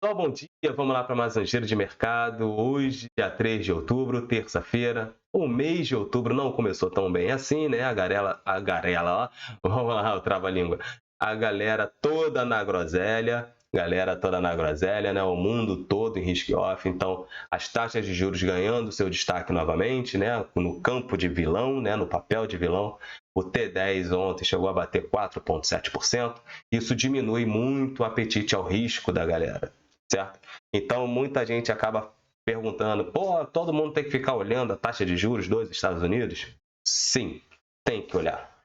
Pessoal, bom dia. Vamos lá para mais um giro de mercado. Hoje, dia 3 de outubro, terça-feira. O mês de outubro não começou tão bem assim, né? Ó. Vamos lá, o trava-língua. A galera toda na groselha. Né? O mundo todo em risk-off. Então, as taxas de juros ganhando seu destaque novamente, né? No campo de vilão, né? No papel de vilão. O T10 ontem chegou a bater 4,7%. Isso diminui muito o apetite ao risco da galera, certo? Então, muita gente acaba perguntando, pô, todo mundo tem que ficar olhando a taxa de juros dos Estados Unidos? Sim, tem que olhar.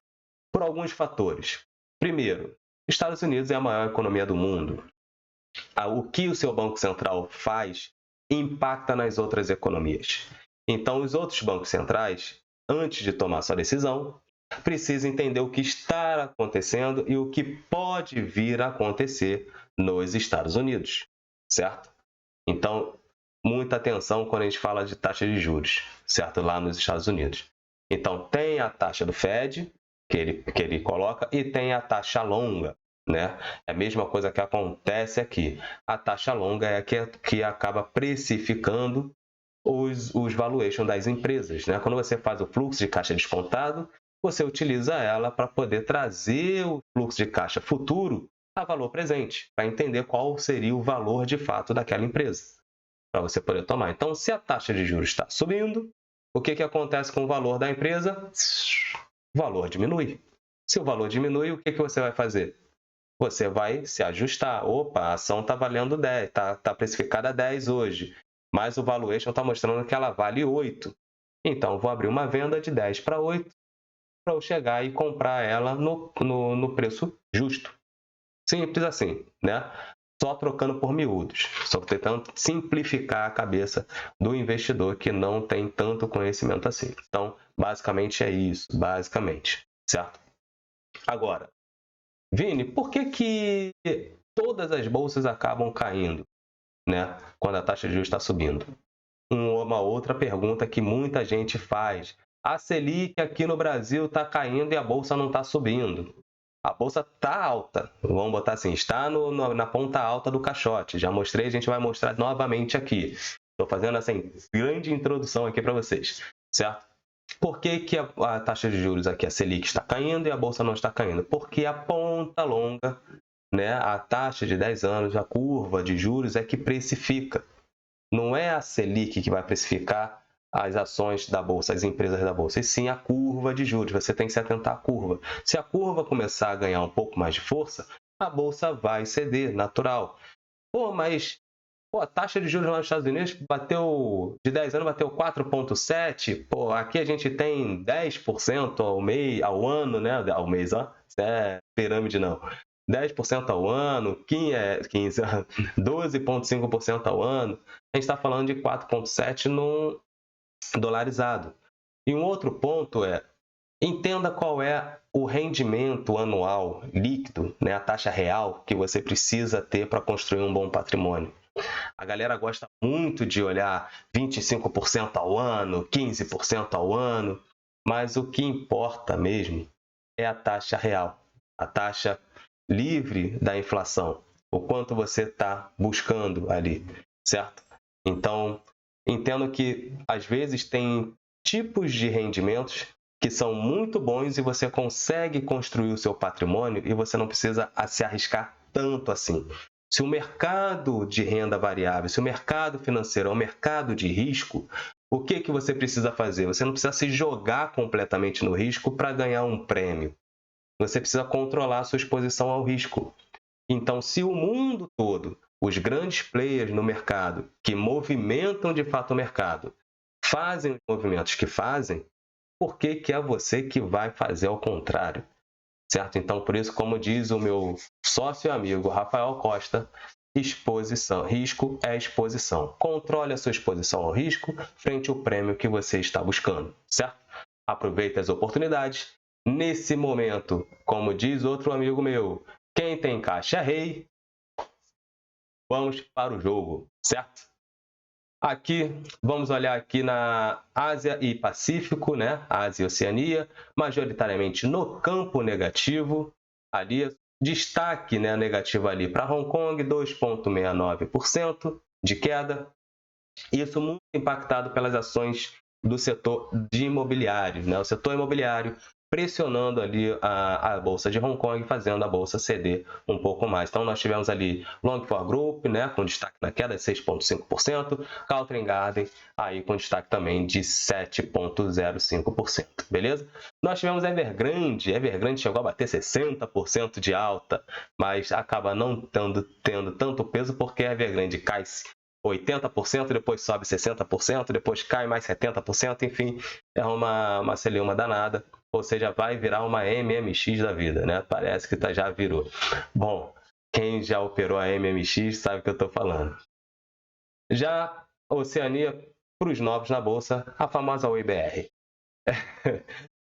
Por alguns fatores. Primeiro, Estados Unidos é a maior economia do mundo. O que o seu Banco Central faz impacta nas outras economias. Então, os outros bancos centrais, antes de tomar sua decisão, precisa entender o que está acontecendo e o que pode vir a acontecer nos Estados Unidos, certo? Então, muita atenção quando a gente fala de taxa de juros, certo? Lá nos Estados Unidos. Então, tem a taxa do Fed, que ele coloca, e tem a taxa longa, né? É a mesma coisa que acontece aqui. A taxa longa é a que acaba precificando os valuation das empresas, né? Quando você faz o fluxo de caixa descontado, você utiliza ela para poder trazer o fluxo de caixa futuro a valor presente, para entender qual seria o valor de fato daquela empresa, para você poder tomar. Então, se a taxa de juros está subindo, o que acontece com o valor da empresa? O valor diminui. Se o valor diminui, o que você vai fazer? Você vai se ajustar. Opa, a ação está valendo 10, está precificada a 10 hoje, mas o valuation está mostrando que ela vale 8. Então, vou abrir uma venda de 10 para 8 para eu chegar e comprar ela no preço justo. Simples assim, né? Só trocando por miúdos. Só tentando simplificar a cabeça do investidor que não tem tanto conhecimento assim. Então, basicamente é isso. Basicamente, certo? Agora, Vini, por que todas as bolsas acabam caindo, né? Quando a taxa de juros está subindo? Uma outra pergunta que muita gente faz. A Selic aqui no Brasil está caindo e a bolsa não está subindo. A bolsa está alta, vamos botar assim, está na ponta alta do caixote. Já mostrei, a gente vai mostrar novamente aqui. Estou fazendo essa grande introdução aqui para vocês, certo? Por que a taxa de juros aqui, a Selic, está caindo e a bolsa não está caindo? Porque a ponta longa, né, a taxa de 10 anos, a curva de juros é que precifica. Não é a Selic que vai precificar as ações da Bolsa, as empresas da Bolsa, e sim a curva de juros. Você tem que se atentar à curva. Se a curva começar a ganhar um pouco mais de força, a Bolsa vai ceder, natural. Mas a taxa de juros lá nos Estados Unidos bateu, de 10 anos, bateu 4,7%. Aqui a gente tem 10% ao ano, né? Ao mês, ó. Isso é pirâmide, não. 10% ao ano, 12,5% ao ano. A gente está falando de 4,7% no dolarizado. E um outro ponto é, entenda qual é o rendimento anual líquido, né, a taxa real que você precisa ter para construir um bom patrimônio. A galera gosta muito de olhar 25% ao ano, 15% ao ano, mas o que importa mesmo é a taxa real, a taxa livre da inflação, o quanto você está buscando ali, certo? Então, entendo que às vezes tem tipos de rendimentos que são muito bons e você consegue construir o seu patrimônio e você não precisa se arriscar tanto assim. Se o mercado de renda variável, se o mercado financeiro é um mercado de risco, o que você precisa fazer? Você não precisa se jogar completamente no risco para ganhar um prêmio. Você precisa controlar a sua exposição ao risco. Então, se o mundo todo, os grandes players no mercado, que movimentam de fato o mercado, fazem os movimentos que fazem, por que é você que vai fazer ao contrário? Certo? Então, por isso, como diz o meu sócio e amigo Rafael Costa, exposição, risco é exposição. Controle a sua exposição ao risco frente ao prêmio que você está buscando, certo? Aproveite as oportunidades. Nesse momento, como diz outro amigo meu, quem tem caixa é rei. Vamos para o jogo, certo? Aqui, vamos olhar aqui na Ásia e Pacífico, né? Ásia e Oceania, majoritariamente no campo negativo. Ali, Destaque, né, negativo ali para Hong Kong, 2,69% de queda. Isso muito impactado pelas ações do setor de imobiliário, né? O setor imobiliário pressionando ali a Bolsa de Hong Kong, fazendo a Bolsa ceder um pouco mais. Então, nós tivemos ali Long For Group, né, com destaque na queda de 6,5%, Country Garden, aí com destaque também de 7,05%, beleza? Nós tivemos Evergrande chegou a bater 60% de alta, mas acaba não tendo tanto peso porque a Evergrande cai 80%, depois sobe 60%, depois cai mais 70%, enfim, é uma celeuma danada, ou seja, vai virar uma MMX da vida, né? Parece que já virou. Bom, quem já operou a MMX sabe o que eu estou falando. Já Oceania, para os novos na Bolsa, a famosa OIBR.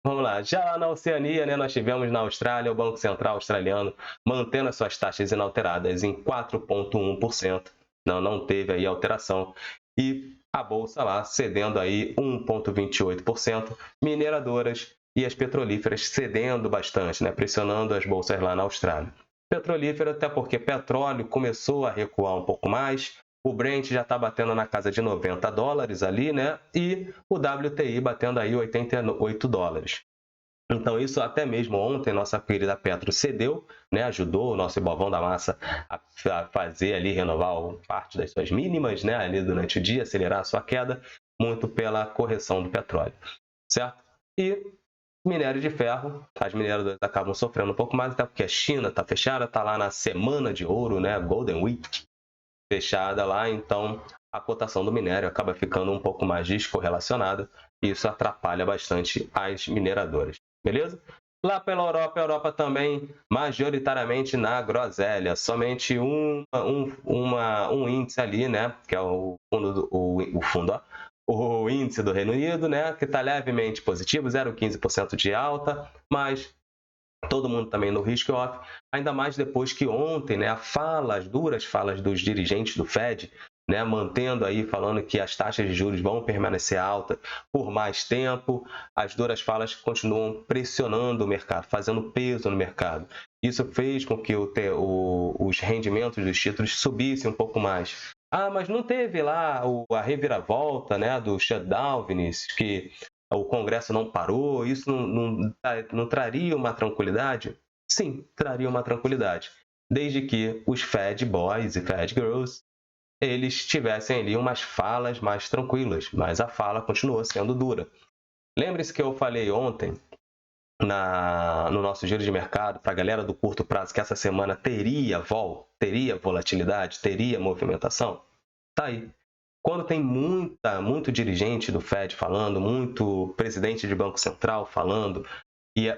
Vamos lá, já lá na Oceania, né, nós tivemos na Austrália o Banco Central australiano mantendo as suas taxas inalteradas em 4,1%. Não teve aí alteração. E a Bolsa lá cedendo aí 1,28%. Mineradoras e as petrolíferas cedendo bastante, né, pressionando as bolsas lá na Austrália. Petrolífera, até porque petróleo começou a recuar um pouco mais. O Brent já está batendo na casa de $90 ali, né? E o WTI batendo aí $88. Então, isso até mesmo ontem, nossa querida Petro cedeu, né? Ajudou o nosso Ibovão da Massa a fazer ali, renovar parte das suas mínimas, né? Ali durante o dia, acelerar a sua queda, muito pela correção do petróleo, certo? E minério de ferro, as mineradoras acabam sofrendo um pouco mais, até porque a China está fechada, está lá na semana de ouro, né? Golden Week, fechada lá, então a cotação do minério acaba ficando um pouco mais descorrelacionada e isso atrapalha bastante as mineradoras, beleza? Lá pela Europa, a Europa também majoritariamente na groselha, somente um índice ali, né, que é o índice do Reino Unido, né, que está levemente positivo, 0,15% de alta, mas todo mundo também no risk-off, ainda mais depois que ontem, né, as duras falas dos dirigentes do Fed, né, mantendo aí, falando que as taxas de juros vão permanecer altas por mais tempo, as duras falas continuam pressionando o mercado, fazendo peso no mercado. Isso fez com que os rendimentos dos títulos subissem um pouco mais. Ah, mas não teve lá a reviravolta, né, do shutdown, Vinícius, que o Congresso não parou, isso não traria uma tranquilidade? Sim, traria uma tranquilidade, desde que os Fed Boys e Fed Girls eles tivessem ali umas falas mais tranquilas, mas a fala continuou sendo dura. Lembre-se que eu falei ontem no nosso giro de mercado para a galera do curto prazo que essa semana teria volatilidade, teria movimentação? Tá aí. Quando tem muito dirigente do Fed falando, muito presidente de Banco Central falando, e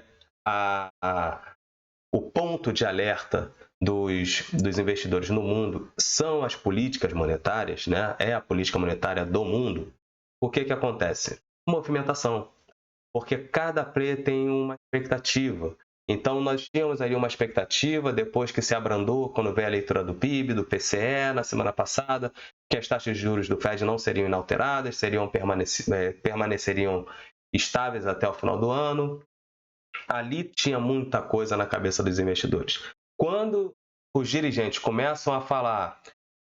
o ponto de alerta dos investidores no mundo são as políticas monetárias, né? É a política monetária do mundo, o que acontece? Movimentação. Porque cada player tem uma expectativa. Então, nós tínhamos ali uma expectativa, depois que se abrandou, quando veio a leitura do PIB, do PCE, na semana passada, que as taxas de juros do Fed não seriam inalteradas, permaneceriam estáveis até o final do ano. Ali tinha muita coisa na cabeça dos investidores. Quando os dirigentes começam a falar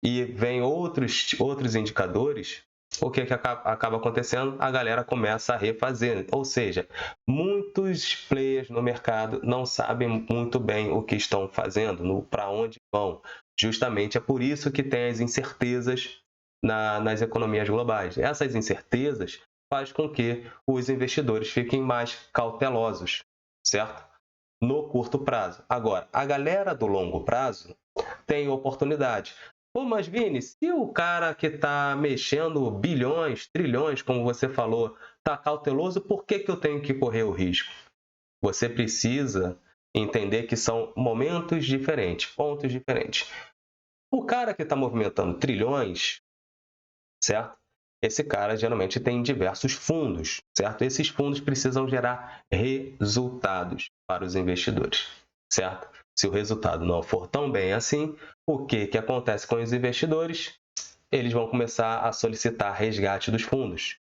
e vem outros indicadores, o que acaba acontecendo? A galera começa a refazer. Ou seja, muitos players no mercado não sabem muito bem o que estão fazendo, para onde vão. Justamente é por isso que tem as incertezas nas economias globais. Essas incertezas fazem com que os investidores fiquem mais cautelosos, certo? No curto prazo. Agora, a galera do longo prazo tem oportunidade. Pô, mas Vini, se o cara que está mexendo bilhões, trilhões, como você falou, está cauteloso, por que eu tenho que correr o risco? Você precisa entender que são momentos diferentes, pontos diferentes. O cara que está movimentando trilhões, certo? Esse cara geralmente tem diversos fundos, certo? Esses fundos precisam gerar resultados para os investidores, certo? Se o resultado não for tão bem assim, o que acontece com os investidores? Eles vão começar a solicitar resgate dos fundos.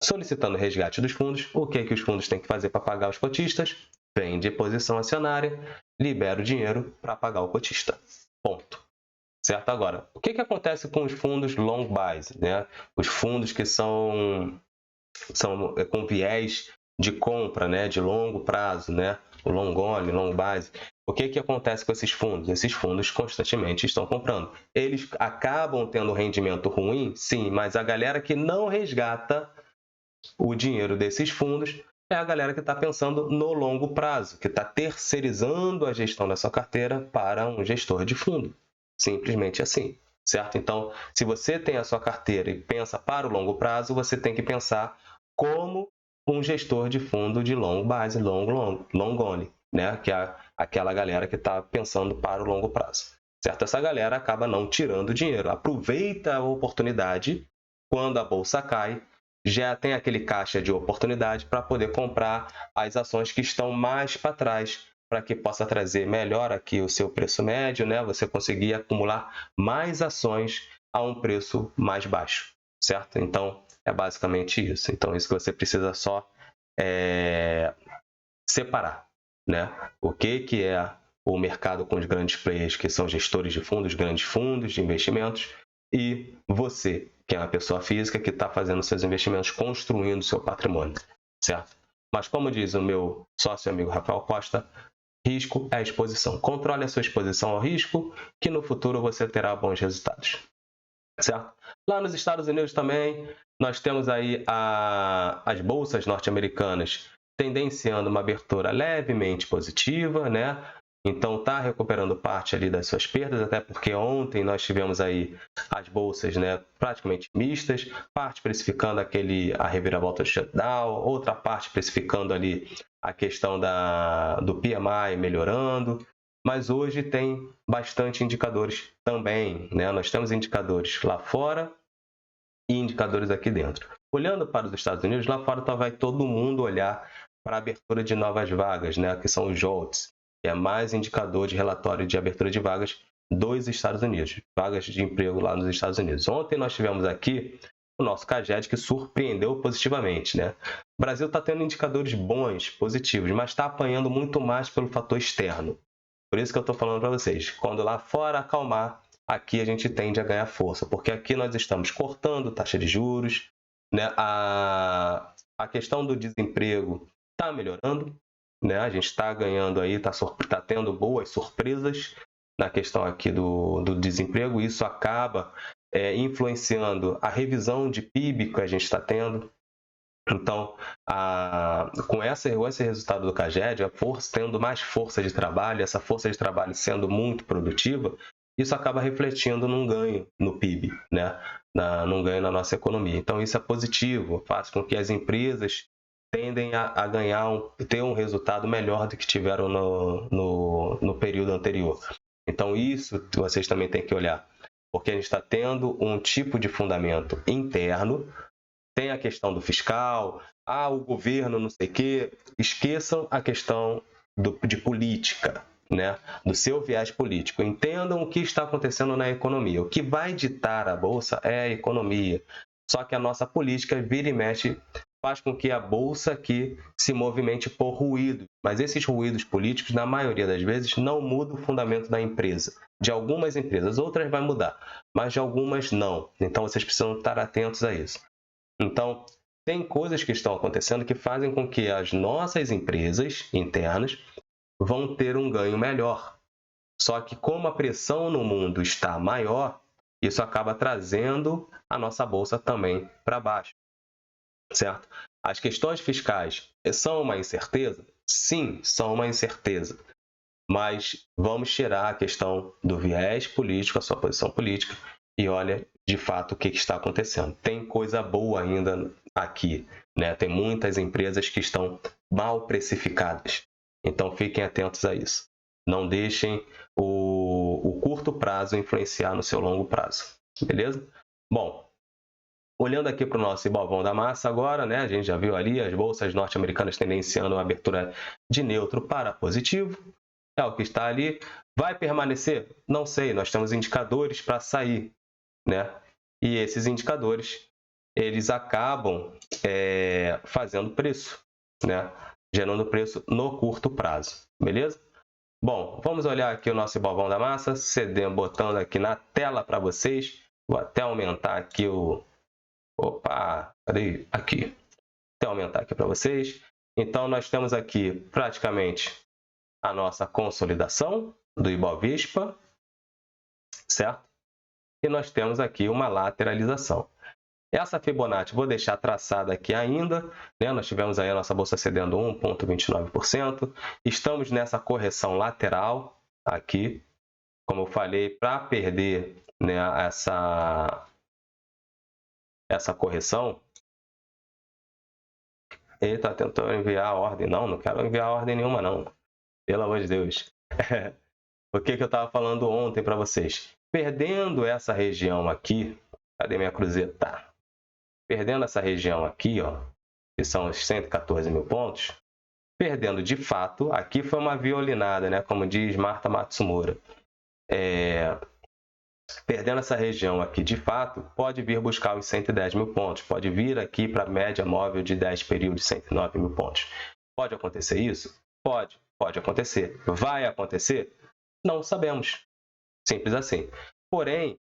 Solicitando resgate dos fundos, o que os fundos têm que fazer para pagar os cotistas? vende posição acionária, libera o dinheiro para pagar o cotista. Ponto. Certo? Agora, o que acontece com os fundos long buys, né? Os fundos que são com viés de compra, né? De longo prazo, né? O long only, long buys. O que acontece com esses fundos? Esses fundos constantemente estão comprando. Eles acabam tendo rendimento ruim, sim, mas a galera que não resgata o dinheiro desses fundos é a galera que está pensando no longo prazo, que está terceirizando a gestão da sua carteira para um gestor de fundo. Simplesmente assim, certo? Então, se você tem a sua carteira e pensa para o longo prazo, você tem que pensar como um gestor de fundo de long base, long only, né? Que é aquela galera que está pensando para o longo prazo, certo? Essa galera acaba não tirando dinheiro, aproveita a oportunidade quando a bolsa cai, já tem aquele caixa de oportunidade para poder comprar as ações que estão mais para trás, para que possa trazer melhor aqui o seu preço médio, né? Você conseguir acumular mais ações a um preço mais baixo, certo? Então, é basicamente isso. Então, isso que você precisa só separar, né? O que é o mercado com os grandes players, que são gestores de fundos, grandes fundos de investimentos, e você, que é uma pessoa física que está fazendo seus investimentos, construindo seu patrimônio, certo? Mas como diz o meu sócio amigo Rafael Costa, risco é exposição. Controle a sua exposição ao risco, que no futuro você terá bons resultados, certo? Lá nos Estados Unidos também, nós temos aí as bolsas norte-americanas tendenciando uma abertura levemente positiva, né? Então está recuperando parte ali das suas perdas, até porque ontem nós tivemos aí as bolsas, né, praticamente mistas, parte precificando a reviravolta do shutdown, outra parte precificando ali a questão do PMI melhorando, mas hoje tem bastante indicadores também, né? Nós temos indicadores lá fora e indicadores aqui dentro. Olhando para os Estados Unidos, lá fora vai todo mundo olhar para a abertura de novas vagas, né? Que são os JOLTS, que é mais indicador de relatório de abertura de vagas dos Estados Unidos, vagas de emprego lá nos Estados Unidos. Ontem nós tivemos aqui o nosso CAGED, que surpreendeu positivamente, né? O Brasil está tendo indicadores bons, positivos, mas está apanhando muito mais pelo fator externo. Por isso que eu estou falando para vocês, quando lá fora acalmar, aqui a gente tende a ganhar força, porque aqui nós estamos cortando taxa de juros, né? A questão do desemprego está melhorando, né? A gente está ganhando aí, está tendo boas surpresas na questão aqui do desemprego, isso acaba influenciando a revisão de PIB que a gente está tendo. Então, com esse resultado do CAGED, a força tendo mais força de trabalho, essa força de trabalho sendo muito produtiva, isso acaba refletindo num ganho no PIB, né? Num ganho na nossa economia. Então, isso é positivo, faz com que as empresas tendem a ganhar, ter um resultado melhor do que tiveram no período anterior. Então, isso vocês também têm que olhar, porque a gente está tendo um tipo de fundamento interno. Tem a questão do fiscal, o governo, não sei o quê. Esqueçam a questão de política, né? Do seu viés político. Entendam o que está acontecendo na economia. O que vai ditar a Bolsa é a economia. Só que a nossa política vira e mexe, faz com que a Bolsa aqui se movimente por ruídos. Mas esses ruídos políticos, na maioria das vezes, não mudam o fundamento da empresa. De algumas empresas, outras vai mudar, mas de algumas não. Então vocês precisam estar atentos a isso. Então, tem coisas que estão acontecendo que fazem com que as nossas empresas internas vão ter um ganho melhor. Só que como a pressão no mundo está maior, isso acaba trazendo a nossa bolsa também para baixo, certo? As questões fiscais são uma incerteza? Sim, são uma incerteza. Mas vamos tirar a questão do viés político, a sua posição política, e olha de fato o que está acontecendo. Tem coisa boa ainda aqui, né? Tem muitas empresas que estão mal precificadas. Então fiquem atentos a isso. Não deixem o curto prazo influenciar no seu longo prazo. Beleza? Bom, olhando aqui para o nosso Ibovão da Massa agora, né? A gente já viu ali as bolsas norte-americanas tendenciando uma abertura de neutro para positivo. É o que está ali. Vai permanecer? Não sei, nós temos indicadores para sair, né? E esses indicadores, eles acabam fazendo preço, né? gerando preço no curto prazo, beleza? Bom, vamos olhar aqui o nosso Ibovão da Massa, botando aqui na tela para vocês. Vou até aumentar aqui o... Opa, cadê? Aqui. Até aumentar aqui para vocês. Então, nós temos aqui praticamente a nossa consolidação do Ibovespa, certo? E nós temos aqui uma lateralização. Essa Fibonacci vou deixar traçada aqui ainda, né? Nós tivemos aí a nossa bolsa cedendo 1,29%. Estamos nessa correção lateral aqui, como eu falei, para perder, né, essa correção. Ele está tentando enviar a ordem. Não quero enviar ordem nenhuma, não. Pelo amor de Deus. O que eu estava falando ontem para vocês? Perdendo essa região aqui, cadê minha cruzeta? Perdendo essa região aqui, ó, que são os 114 mil pontos, perdendo de fato, aqui foi uma violinada, né, como diz Marta Matsumura. Perdendo essa região aqui de fato, pode vir buscar os 110 mil pontos, pode vir aqui para a média móvel de 10 períodos, 109 mil pontos. Pode acontecer isso? Pode acontecer. Vai acontecer? Não sabemos. Simples assim. Porém,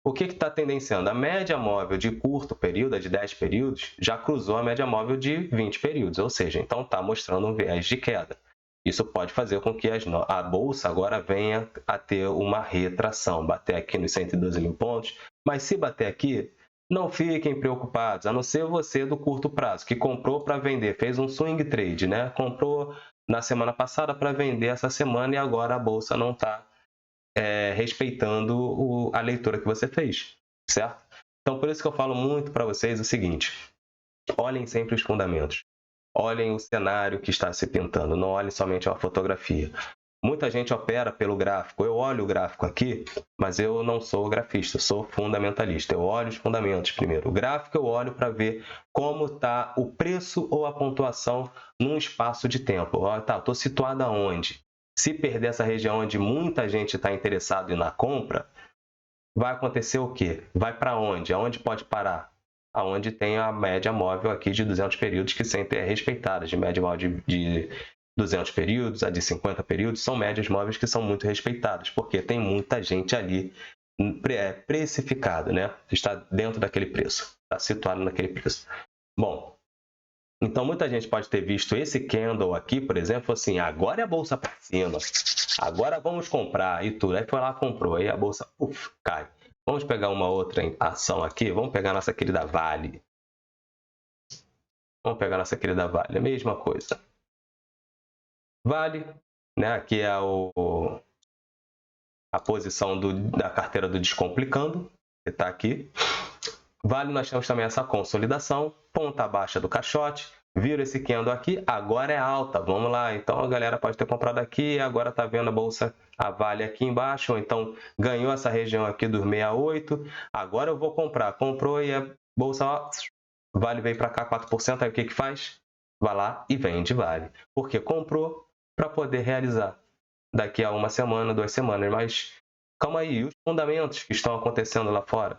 o que está tendenciando? A média móvel de curto período, de 10 períodos, já cruzou a média móvel de 20 períodos, ou seja, então está mostrando um viés de queda. Isso pode fazer com que a bolsa agora venha a ter uma retração, bater aqui nos 112 mil pontos, mas se bater aqui, não fiquem preocupados, a não ser você do curto prazo, que comprou para vender, fez um swing trade, né? Comprou na semana passada para vender essa semana e agora a bolsa não está respeitando a leitura que você fez, certo? Então, por isso que eu falo muito para vocês o seguinte, olhem sempre os fundamentos, olhem o cenário que está se pintando, não olhem somente a fotografia. Muita gente opera pelo gráfico, eu olho o gráfico aqui, mas eu não sou grafista, eu sou fundamentalista, eu olho os fundamentos primeiro. O gráfico eu olho para ver como está o preço ou a pontuação num espaço de tempo. Estou situado aonde? Se perder essa região onde muita gente está interessado na compra, vai acontecer o quê? Vai para onde? Aonde pode parar? Aonde tem a média móvel aqui de 200 períodos, que sempre é respeitada, de média móvel de 200 períodos, a de 50 períodos, são médias móveis que são muito respeitadas, porque tem muita gente ali precificado, né? Está dentro daquele preço, está situado naquele preço. Bom, então, muita gente pode ter visto esse candle aqui, por exemplo, assim, agora é a bolsa para cima, agora vamos comprar e tudo. Aí foi lá, comprou, aí a bolsa cai. Vamos pegar uma outra ação aqui, vamos pegar a nossa querida Vale. Vamos pegar a nossa querida Vale, a mesma coisa. Vale, né, aqui é a posição da carteira do Descomplicando, que está aqui. Vale, nós temos também essa consolidação, ponta baixa do caixote, viram esse candle aqui, agora é alta, vamos lá, então a galera pode ter comprado aqui, agora está vendo a bolsa, a Vale aqui embaixo, ou então ganhou essa região aqui dos 68, agora eu vou comprar, comprou e a bolsa, ó, Vale veio para cá 4%, aí o que faz? Vai lá e vende Vale, porque comprou para poder realizar daqui a uma semana, 2 semanas, mas calma aí, e os fundamentos que estão acontecendo lá fora?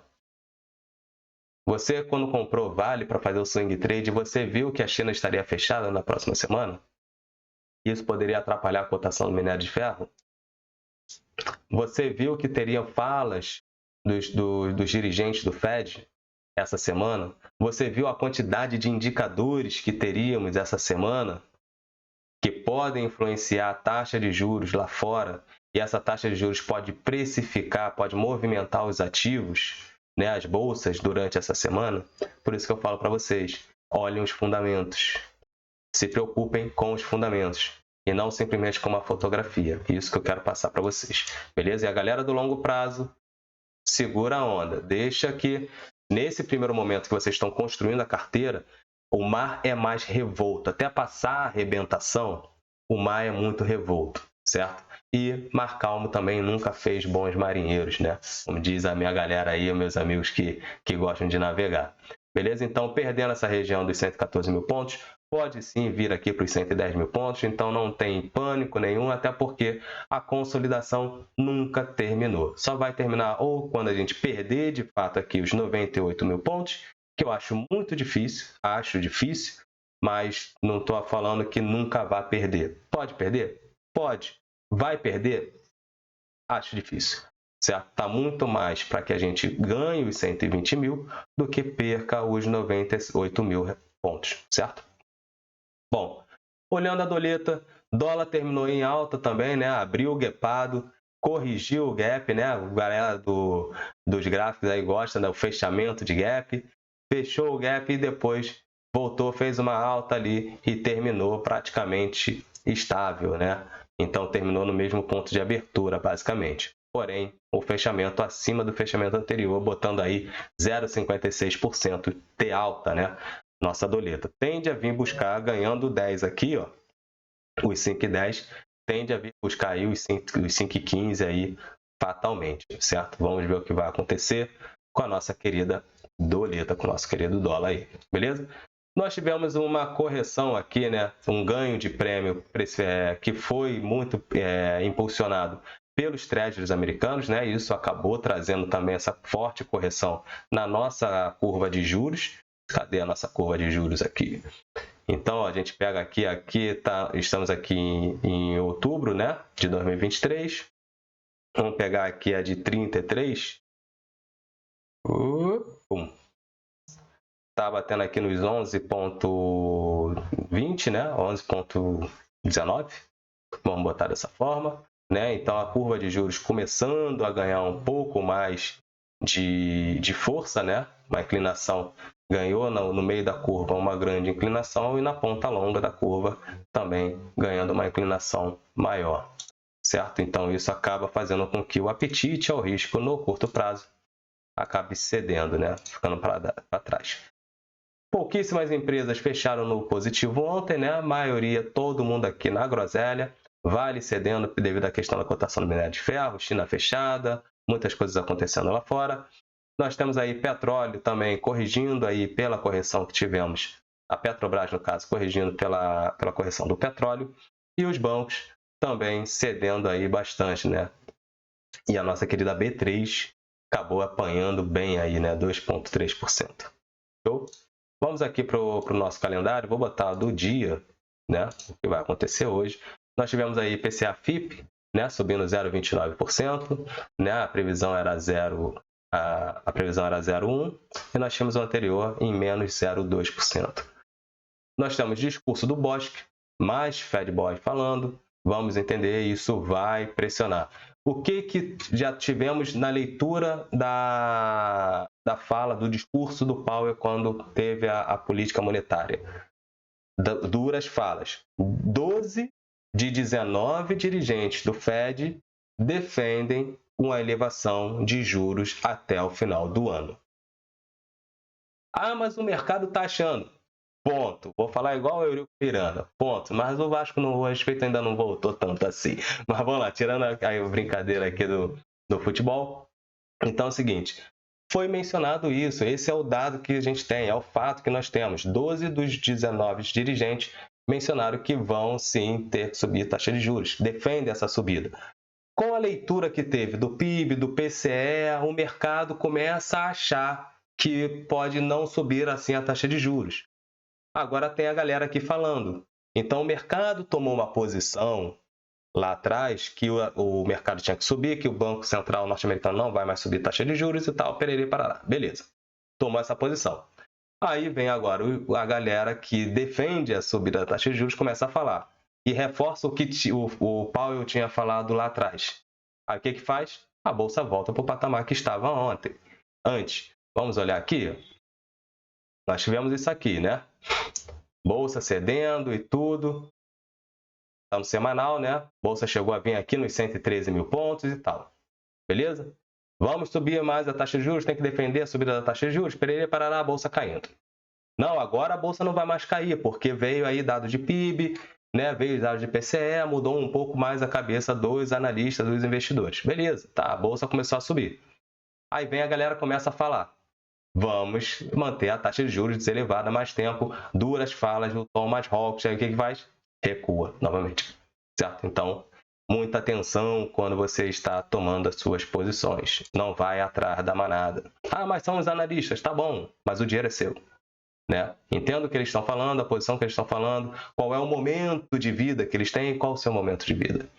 Você, quando comprou Vale para fazer o swing trade, você viu que a China estaria fechada na próxima semana? Isso poderia atrapalhar a cotação do minério de ferro? Você viu que teria falas dos dirigentes do Fed essa semana? Você viu a quantidade de indicadores que teríamos essa semana que podem influenciar a taxa de juros lá fora? E essa taxa de juros pode precificar, pode movimentar os ativos, né, as bolsas durante essa semana. Por isso que eu falo para vocês, olhem os fundamentos, se preocupem com os fundamentos e não simplesmente com uma fotografia. Isso que eu quero passar para vocês, beleza? E a galera do longo prazo, segura a onda, deixa que nesse primeiro momento que vocês estão construindo a carteira, o mar é mais revolto, até passar a arrebentação, o mar é muito revolto, certo? E mar calmo também nunca fez bons marinheiros, né? Como diz a minha galera aí, meus amigos que gostam de navegar. Beleza? Então, perdendo essa região dos 114 mil pontos, pode sim vir aqui para os 110 mil pontos. Então, não tem pânico nenhum, até porque a consolidação nunca terminou. Só vai terminar ou quando a gente perder, de fato, aqui os 98 mil pontos, que eu acho muito difícil, mas não estou falando que nunca vai perder. Pode perder? Pode. Vai perder? Acho difícil. Certo? Está muito mais para que a gente ganhe os 120 mil do que perca os 98 mil pontos, certo? Bom, olhando a doleta, dólar terminou em alta também, né? Abriu o gapado, corrigiu o gap, né? A galera dos gráficos aí gosta do fechamento de gap, fechou o gap e depois voltou, fez uma alta ali e terminou praticamente estável, né? Então terminou no mesmo ponto de abertura, basicamente. Porém, o fechamento acima do fechamento anterior, botando aí 0,56% de alta, né? Nossa doleta tende a vir buscar, ganhando 10 aqui, ó, os 5,10, tende a vir buscar aí os 5,15 aí, fatalmente, certo? Vamos ver o que vai acontecer com a nossa querida doleta, com o nosso querido dólar aí, beleza? Nós tivemos uma correção aqui, né? Um ganho de prêmio que foi muito impulsionado pelos treasuries americanos, né? Isso acabou trazendo também essa forte correção na nossa curva de juros. Cadê a nossa curva de juros aqui? Então, ó, a gente pega aqui estamos aqui em outubro, né? De 2023. Vamos pegar aqui a de 33. Tá batendo aqui nos 11,20, né? 11,19. Vamos botar dessa forma, né? Então a curva de juros começando a ganhar um pouco mais de força, né? Uma inclinação ganhou no meio da curva uma grande inclinação e na ponta longa da curva também ganhando uma inclinação maior, certo? Então isso acaba fazendo com que o apetite ao risco no curto prazo acabe cedendo, né? Ficando para trás. Pouquíssimas empresas fecharam no positivo ontem, né? A maioria, todo mundo aqui na groselha, Vale cedendo devido à questão da cotação do minério de ferro, China fechada, muitas coisas acontecendo lá fora. Nós temos aí petróleo também corrigindo aí pela correção que tivemos, a Petrobras, no caso, corrigindo pela correção do petróleo, e os bancos também cedendo aí bastante, né? E a nossa querida B3 acabou apanhando bem aí, né? 2,3%. Show? Vamos aqui para o nosso calendário, vou botar do dia, né? O que vai acontecer hoje. Nós tivemos aí IPCA FIP, né? Subindo 0,29%, né? A previsão era 0,1%, e nós tínhamos o anterior em menos 0,2%. Nós temos discurso do Bosque, mais Fed Boy falando, vamos entender, isso vai pressionar. O que já tivemos na leitura da fala, do discurso do Powell quando teve a política monetária? Duras falas. 12 de 19 dirigentes do Fed defendem uma elevação de juros até o final do ano. Ah, mas o mercado está achando. Ponto. Vou falar igual o Eurico Miranda. Ponto. Mas o Vasco, o respeito ainda não voltou tanto assim. Mas vamos lá, tirando a brincadeira aqui do futebol. Então é o seguinte, foi mencionado isso, esse é o dado que a gente tem, é o fato que nós temos. 12 dos 19 dirigentes mencionaram que vão sim ter que subir a taxa de juros, defendem essa subida. Com a leitura que teve do PIB, do PCE, o mercado começa a achar que pode não subir assim a taxa de juros. Agora tem a galera aqui falando. Então o mercado tomou uma posição lá atrás que o mercado tinha que subir, que o Banco Central norte-americano não vai mais subir taxa de juros e tal, perere parará. Beleza, tomou essa posição. Aí vem agora a galera que defende a subida da taxa de juros, começa a falar e reforça o que o Powell tinha falado lá atrás. Aí o que faz? A bolsa volta para o patamar que estava antes. Vamos olhar aqui? Nós tivemos isso aqui, né? Bolsa cedendo e tudo. Está no semanal, né? Bolsa chegou a vir aqui nos 113 mil pontos e tal. Beleza? Vamos subir mais a taxa de juros, tem que defender a subida da taxa de juros, perere parará, a bolsa caindo. Não, agora a bolsa não vai mais cair, porque veio aí dados de PIB, né? Veio dados de PCE, mudou um pouco mais a cabeça dos analistas, dos investidores. Beleza, tá, a bolsa começou a subir. Aí vem a galera começa a falar, vamos manter a taxa de juros deselevada mais tempo, duras falas do Thomas Hawks, aí o que faz? Recua novamente, certo? Então, muita atenção quando você está tomando as suas posições. Não vai atrás da manada. Ah, mas são os analistas, tá bom, mas o dinheiro é seu. né? Entenda o que eles estão falando, a posição que eles estão falando, qual é o momento de vida que eles têm e qual o seu momento de vida.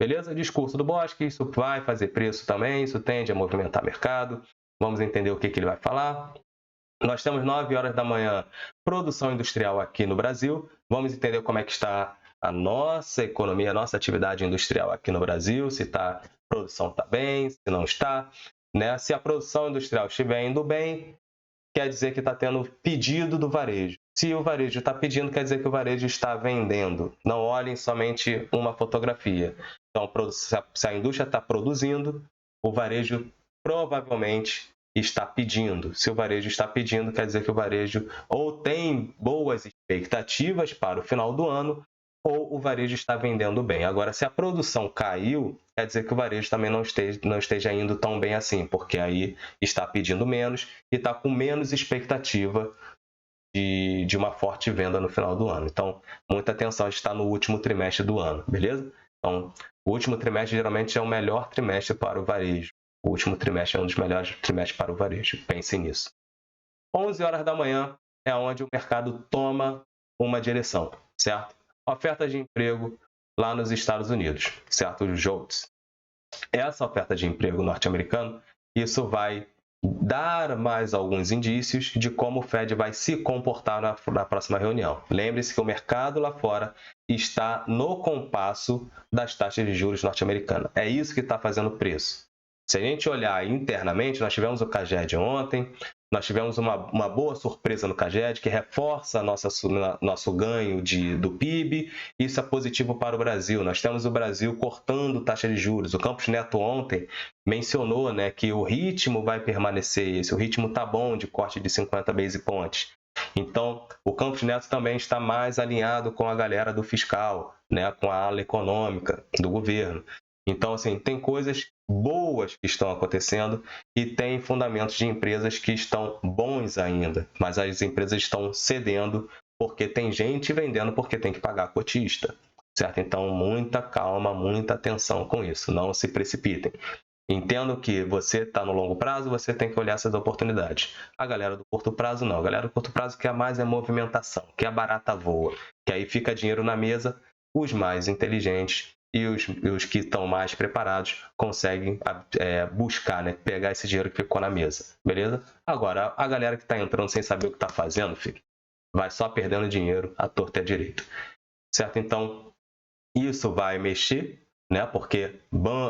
Beleza? Discurso do Bosque, isso vai fazer preço também, isso tende a movimentar mercado. Vamos entender o que ele vai falar. Nós temos 9 horas da manhã, produção industrial aqui no Brasil. Vamos entender como é que está a nossa economia, a nossa atividade industrial aqui no Brasil, se a produção está bem, se não está, né? Se a produção industrial estiver indo bem, quer dizer que está tendo pedido do varejo. Se o varejo está pedindo, quer dizer que o varejo está vendendo. Não olhem somente uma fotografia. Então, se a indústria está produzindo, o varejo provavelmente está pedindo. Se o varejo está pedindo, quer dizer que o varejo ou tem boas expectativas para o final do ano, ou o varejo está vendendo bem. Agora, se a produção caiu, quer dizer que o varejo também não esteja indo tão bem assim, porque aí está pedindo menos e está com menos expectativa de uma forte venda no final do ano. Então, muita atenção, a gente está no último trimestre do ano, beleza? Então, o último trimestre geralmente é o melhor trimestre para o varejo. O último trimestre é um dos melhores trimestres para o varejo. Pensem nisso. 11 horas da manhã é onde o mercado toma uma direção, certo? Oferta de emprego lá nos Estados Unidos, certo? Os JOLTS. Essa oferta de emprego norte-americano, isso vai dar mais alguns indícios de como o Fed vai se comportar na próxima reunião. Lembre-se que o mercado lá fora está no compasso das taxas de juros norte-americanas. É isso que está fazendo o preço. Se a gente olhar internamente, nós tivemos o CAGED ontem, nós tivemos uma boa surpresa no CAGED, que reforça nosso ganho do PIB. Isso é positivo para o Brasil. Nós temos o Brasil cortando taxa de juros. O Campos Neto ontem mencionou, né, que o ritmo vai permanecer esse. O ritmo está bom de corte de 50 base points. Então, o Campos Neto também está mais alinhado com a galera do fiscal, né, com a ala econômica do governo. Então, assim, tem coisas boas que estão acontecendo e tem fundamentos de empresas que estão bons ainda, mas as empresas estão cedendo porque tem gente vendendo porque tem que pagar cotista, certo? Então, muita calma, muita atenção com isso, não se precipitem. Entendo que você está no longo prazo, você tem que olhar essas oportunidades. A galera do curto prazo não. A galera do curto prazo quer mais movimentação, quer barata voa, que aí fica dinheiro na mesa, os mais inteligentes e os que estão mais preparados conseguem buscar, né, pegar esse dinheiro que ficou na mesa, beleza? Agora, a galera que está entrando sem saber o que está fazendo, filho, vai só perdendo dinheiro à torta e à direita, certo? Então, isso vai mexer, né? Porque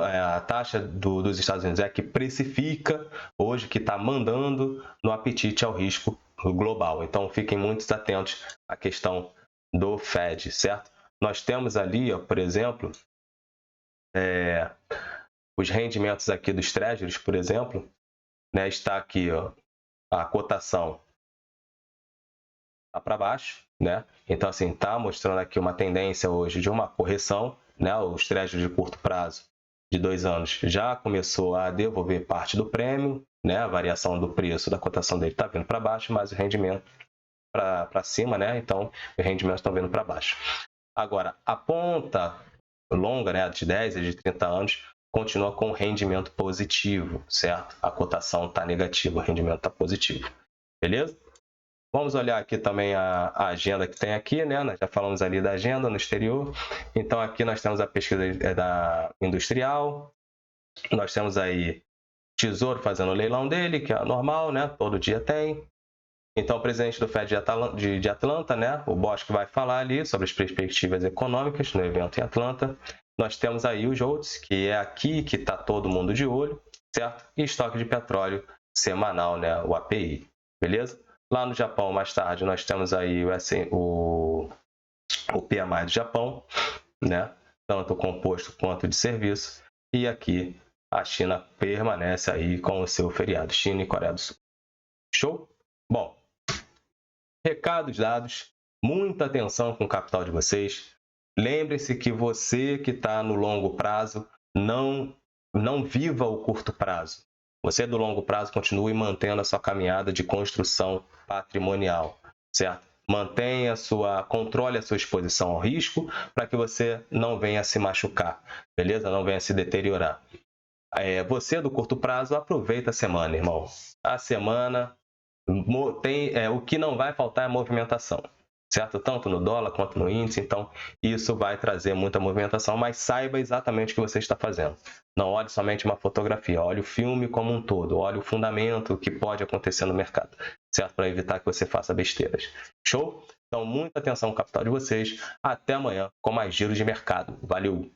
a taxa dos Estados Unidos é que precifica hoje, que está mandando no apetite ao risco global. Então, fiquem muito atentos à questão do Fed, certo? Nós temos ali, ó, por exemplo, os rendimentos aqui dos Treasuries, por exemplo, né? Está aqui, ó, a cotação está para baixo, né? Então, assim, está mostrando aqui uma tendência hoje de uma correção, né? Os Treasuries de curto prazo de 2 anos já começou a devolver parte do prêmio, né? A variação do preço da cotação dele está vindo para baixo, mas o rendimento para cima, né? Então, os rendimentos estão vindo para baixo. Agora, a ponta longa, né, de 10 e de 30 anos, continua com rendimento positivo, certo? A cotação está negativa, o rendimento está positivo. Beleza? Vamos olhar aqui também a agenda que tem aqui, né? Nós já falamos ali da agenda no exterior. Então, aqui nós temos a pesquisa da industrial. Nós temos aí Tesouro fazendo o leilão dele, que é normal, né? Todo dia tem. Então, o presidente do Fed de Atlanta, né, o Bosque, vai falar ali sobre as perspectivas econômicas no evento em Atlanta. Nós temos aí o JOLTS, que é aqui que está todo mundo de olho, certo? E estoque de petróleo semanal, né, o API, beleza? Lá no Japão, mais tarde, nós temos aí o PMI do Japão, né, tanto composto quanto de serviço. E aqui a China permanece aí com o seu feriado, China e Coreia do Sul. Show? Bom, recados dados, muita atenção com o capital de vocês. Lembre-se que você que está no longo prazo, não viva o curto prazo. Você do longo prazo continue mantendo a sua caminhada de construção patrimonial, certo? Controle a sua exposição ao risco para que você não venha se machucar, beleza? Não venha se deteriorar. Você do curto prazo, aproveita a semana, irmão. A semana O que não vai faltar é a movimentação, certo? Tanto no dólar quanto no índice, então isso vai trazer muita movimentação, mas saiba exatamente o que você está fazendo. Não olhe somente uma fotografia, olhe o filme como um todo, olhe o fundamento que pode acontecer no mercado, certo? Para evitar que você faça besteiras. Show? Então, muita atenção no capital de vocês. Até amanhã com mais giro de mercado. Valeu!